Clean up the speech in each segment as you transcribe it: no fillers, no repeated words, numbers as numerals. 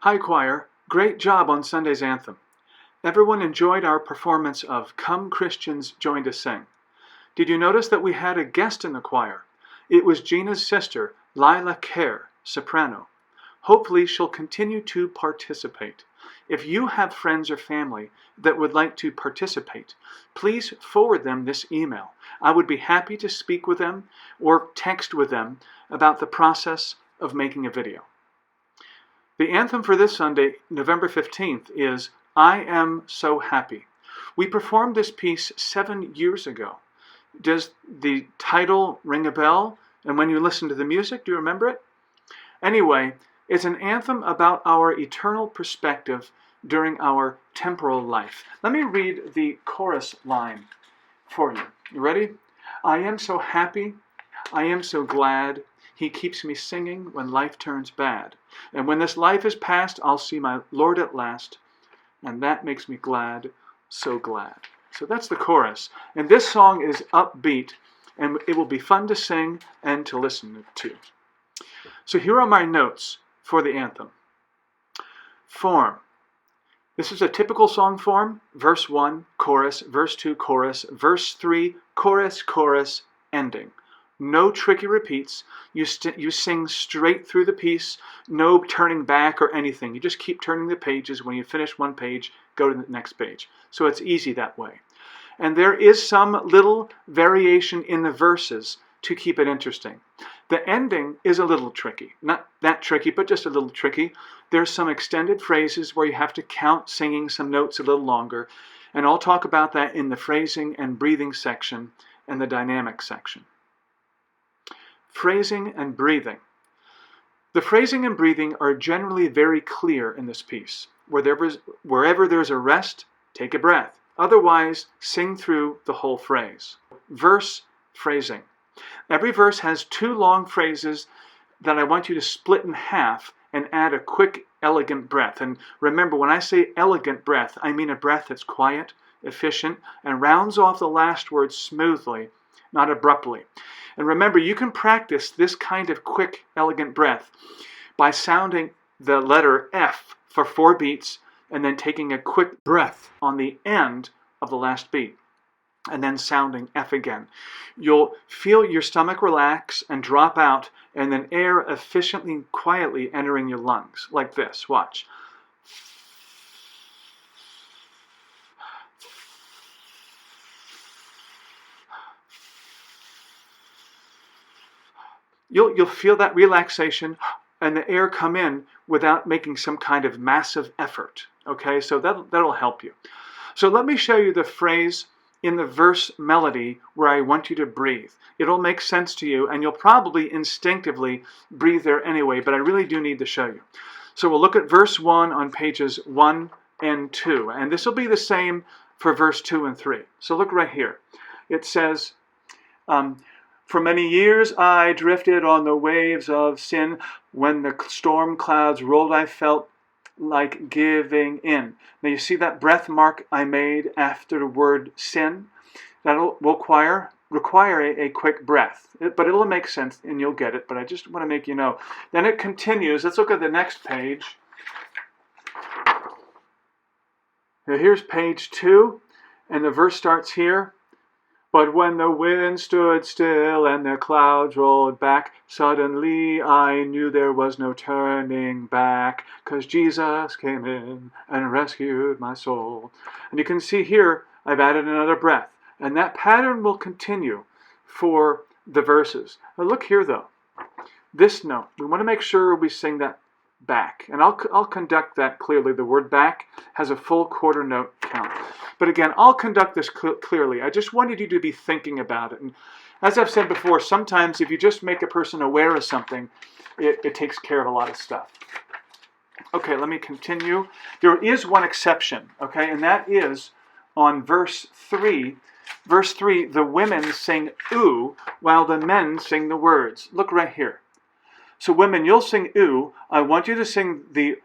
Hi choir, great job on Sunday's anthem. Everyone enjoyed our performance of Come Christians Join to Sing. Did you notice that we had a guest in the choir? It was Gina's sister, Lila Kerr, soprano. Hopefully she'll continue to participate. If you have friends or family that would like to participate, please forward them this email. I would be happy to speak with them or text with them about the process of making a video. The anthem for this Sunday, November 15th, is I Am So Happy. We performed this piece 7 years ago. Does the title ring a bell? And when you listen to the music, do you remember it? Anyway, it's an anthem about our eternal perspective during our temporal life. Let me read the chorus line for you. You ready? I am so happy, I am so glad, He keeps me singing when life turns bad. And when this life is past, I'll see my Lord at last, and that makes me glad, so glad. So that's the chorus. And this song is upbeat, and it will be fun to sing and to listen to. So here are my notes for the anthem. Form. This is a typical song form. Verse 1, chorus. Verse 2, chorus. Verse 3, chorus, chorus, ending. No tricky repeats. You sing straight through the piece. No turning back or anything. You just keep turning the pages. When you finish one page, go to the next page. So it's easy that way. And there is some little variation in the verses to keep it interesting. The ending is a little tricky. Not that tricky, but just a little tricky. There's some extended phrases where you have to count singing some notes a little longer. And I'll talk about that in the phrasing and breathing section and the dynamic section. Phrasing and breathing. The phrasing and breathing are generally very clear in this piece. Wherever there's a rest, take a breath. Otherwise, sing through the whole phrase. Verse phrasing. Every verse has 2 long phrases that I want you to split in half and add a quick, elegant breath. And remember, when I say elegant breath, I mean a breath that's quiet, efficient, and rounds off the last word smoothly, not abruptly. And remember, you can practice this kind of quick, elegant breath by sounding the letter F for 4 beats and then taking a quick breath on the end of the last beat and then sounding F again. You'll feel your stomach relax and drop out and then air efficiently and quietly entering your lungs like this. Watch. You'll feel that relaxation and the air come in without making some kind of massive effort. Okay, so that'll help you. So let me show you the phrase in the verse melody where I want you to breathe. It'll make sense to you, and you'll probably instinctively breathe there anyway, but I really do need to show you. So we'll look at verse 1 on pages 1 and 2, and this will be the same for verse 2 and 3. So look right here. It says, for many years I drifted on the waves of sin. When the storm clouds rolled, I felt like giving in. Now you see that breath mark I made after the word sin? That will require a quick breath. But it'll make sense and you'll get it, but I just want to make you know. Then it continues. Let's look at the next page. Now here's page 2, and the verse starts here. But when the wind stood still and the clouds rolled back, suddenly I knew there was no turning back, 'cause Jesus came in and rescued my soul. And you can see here, I've added another breath. And that pattern will continue for the verses. Now look here though. This note, we want to make sure we sing that back. And I'll conduct that clearly. The word back has a full quarter note count. But again, I'll conduct this clearly. I just wanted you to be thinking about it. And as I've said before, sometimes if you just make a person aware of something, it takes care of a lot of stuff. Okay, let me continue. There is one exception, okay, and that is on verse 3. Verse 3, the women sing ooh, while the men sing the words. Look right here. So women, you'll sing ooh. I want you to sing the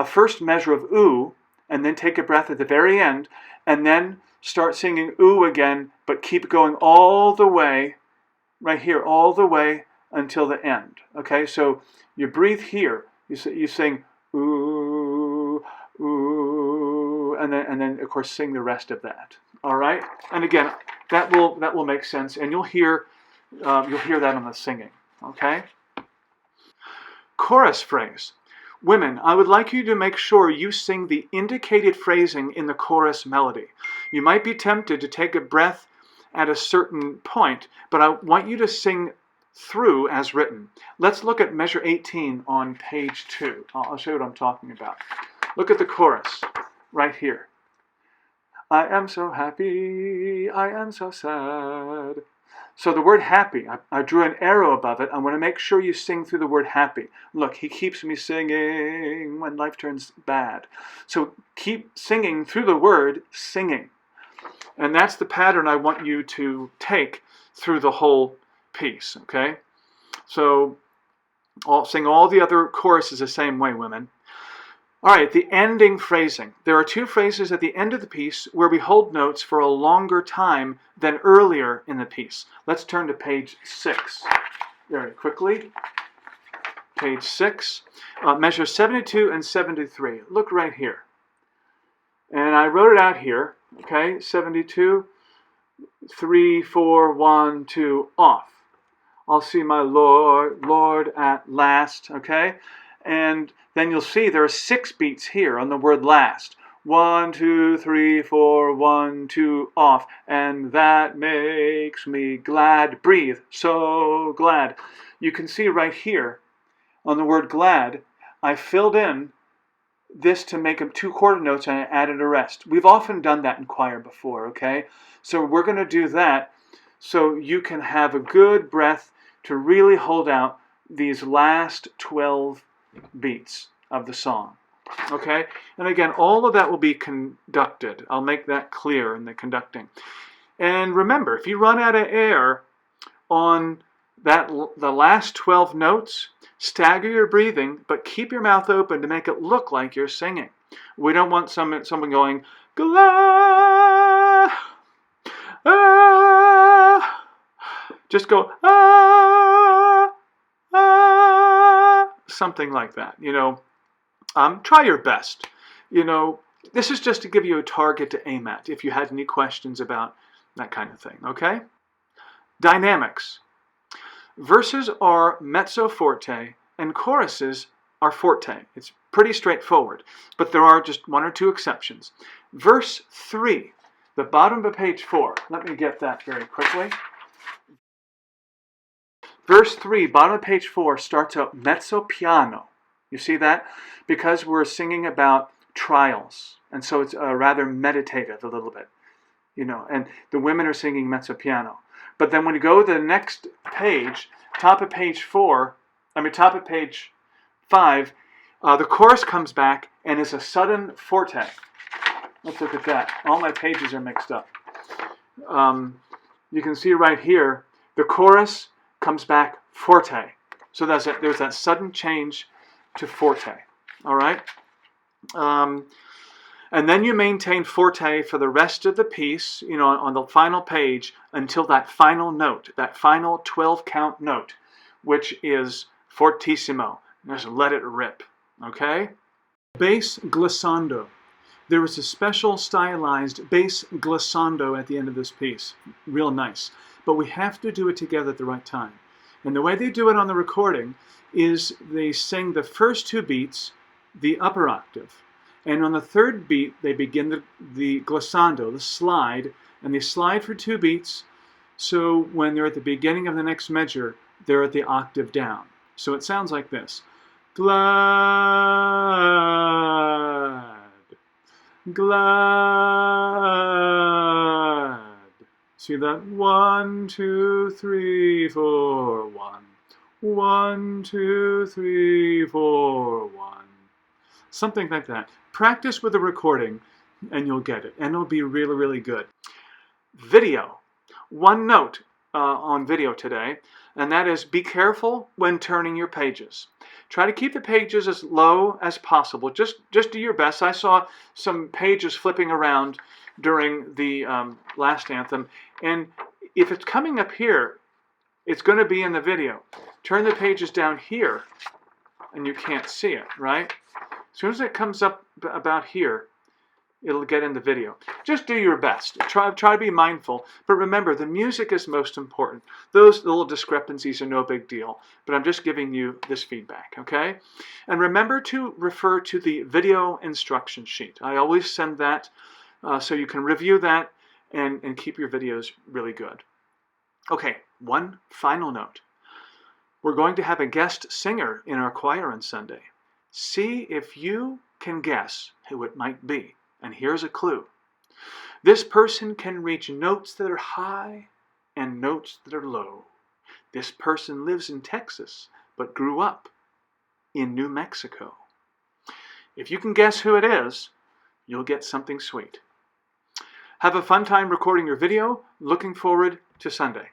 first measure of ooh, and then take a breath at the very end, and then start singing ooh again, but keep going all the way, right here, all the way until the end. Okay, so you breathe here. You sing ooh. and then of course sing the rest of that. All right, and again, that will make sense, and you'll hear that on the singing. Okay. Chorus phrase. Women, I would like you to make sure you sing the indicated phrasing in the chorus melody. You might be tempted to take a breath at a certain point, but I want you to sing through as written. Let's look at measure 18 on page 2. I'll show you what I'm talking about. Look at the chorus right here. I am so happy, I am so sad. So the word happy, I drew an arrow above it. I want to make sure you sing through the word happy. Look, he keeps me singing when life turns bad. So keep singing through the word singing. And that's the pattern I want you to take through the whole piece, okay? So I'll sing all the other choruses the same way, women. All right, the ending phrasing. There are 2 phrases at the end of the piece where we hold notes for a longer time than earlier in the piece. Let's turn to page 6 very quickly. Page 6, measure 72 and 73. Look right here. And I wrote it out here, okay? 72, 3, 4, 1, 2, off. I'll see my Lord, Lord at last, okay? And then you'll see there are 6 beats here on the word last. 1, 2, 3, 4, 1, 2, off. And that makes me glad. Breathe. So glad. You can see right here on the word glad, I filled in this to make them 2 quarter notes and I added a rest. We've often done that in choir before, okay? So we're going to do that so you can have a good breath to really hold out these last 12 beats of the song. Okay? And again, all of that will be conducted. I'll make that clear in the conducting. And remember, if you run out of air on the last 12 notes, stagger your breathing, but keep your mouth open to make it look like you're singing. We don't want someone going, "Gla, ah." Just go, "Ah, ah," something like that, you know. Try your best. You know, this is just to give you a target to aim at if you had any questions about that kind of thing, okay? Dynamics. Verses are mezzo forte and choruses are forte. It's pretty straightforward, but there are just 1 or 2 exceptions. Verse 3, the bottom of page 4. Let me get that very quickly. Verse 3, bottom of page 4, starts out mezzo piano. You see that? Because we're singing about trials, and so it's rather meditative a little bit, you know, and the women are singing mezzo piano. But then when you go to the next page, top of page 5, the chorus comes back and is a sudden forte. Let's look at that. All my pages are mixed up. You can see right here, the chorus comes back forte. So there's that sudden change to forte. All right? And then you maintain forte for the rest of the piece, you know, on the final page until that final note, that final 12-count note, which is fortissimo. Just let it rip, okay? Bass glissando. There is a special stylized bass glissando at the end of this piece. Real nice. But we have to do it together at the right time. And the way they do it on the recording is they sing the first 2 beats, the upper octave. And on the 3rd beat, they begin the glissando, the slide, and they slide for 2 beats. So when they're at the beginning of the next measure, they're at the octave down. So it sounds like this. Glad, glad. See that? 1, 2, 3, 4, 1. 1, 2, 3, 4, 1. Something like that. Practice with the recording and you'll get it. And it'll be really, really good. Video. 1 note on video today, and that is be careful when turning your pages. Try to keep the pages as low as possible. Just do your best. I saw some pages flipping around during the last anthem, and if it's coming up here, it's going to be in the video. Turn the pages down here, and you can't see it, right? As soon as it comes up about here, it'll get in the video. Just do your best. Try to be mindful. But remember, the music is most important. Those little discrepancies are no big deal. But I'm just giving you this feedback, okay? And remember to refer to the video instruction sheet. I always send that so you can review that and keep your videos really good. Okay, one final note. We're going to have a guest singer in our choir on Sunday. See if you can guess who it might be. And here's a clue. This person can reach notes that are high and notes that are low. This person lives in Texas, but grew up in New Mexico. If you can guess who it is, you'll get something sweet. Have a fun time recording your video. Looking forward to Sunday.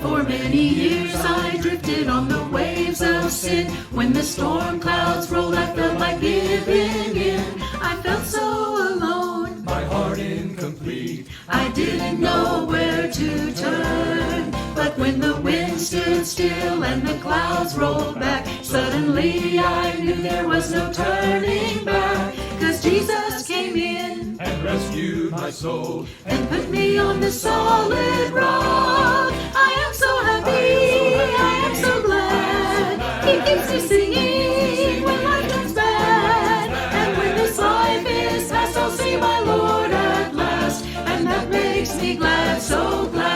For many years I drifted on the waves of sin. When the storm clouds rolled, I felt like giving in. I felt so alone, my heart incomplete. I didn't know where to turn. But when the wind stood still and the clouds rolled back, suddenly I knew there was no turning back. 'Cause Jesus came in and rescued my soul and put me on the solid rock. I am so happy, I am so glad. He keeps me singing when life turns bad. And when this life is past, I'll see my Lord at last. And that makes me glad, so glad.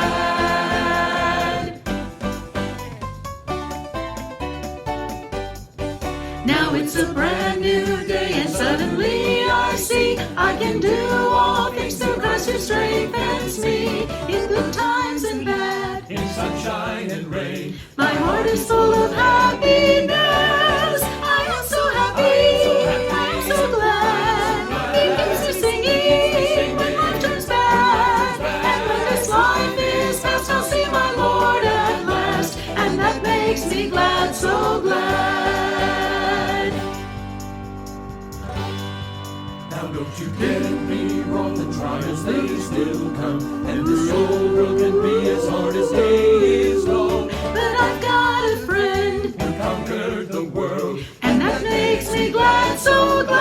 Now it's a brand new day and suddenly I see I can do all things through Christ who strengthens me. In good times and bad, in sunshine and rain, my heart is full of happiness. I am so happy, I am so glad. He keeps me singing when life turns bad. And when this life is past, I'll see my Lord at last. And that makes me glad, so glad. now don't you get me wrong, the trials they still come, and this old world can be as hard as day is long. But I've got a friend who conquered the world, and that makes me glad, so glad.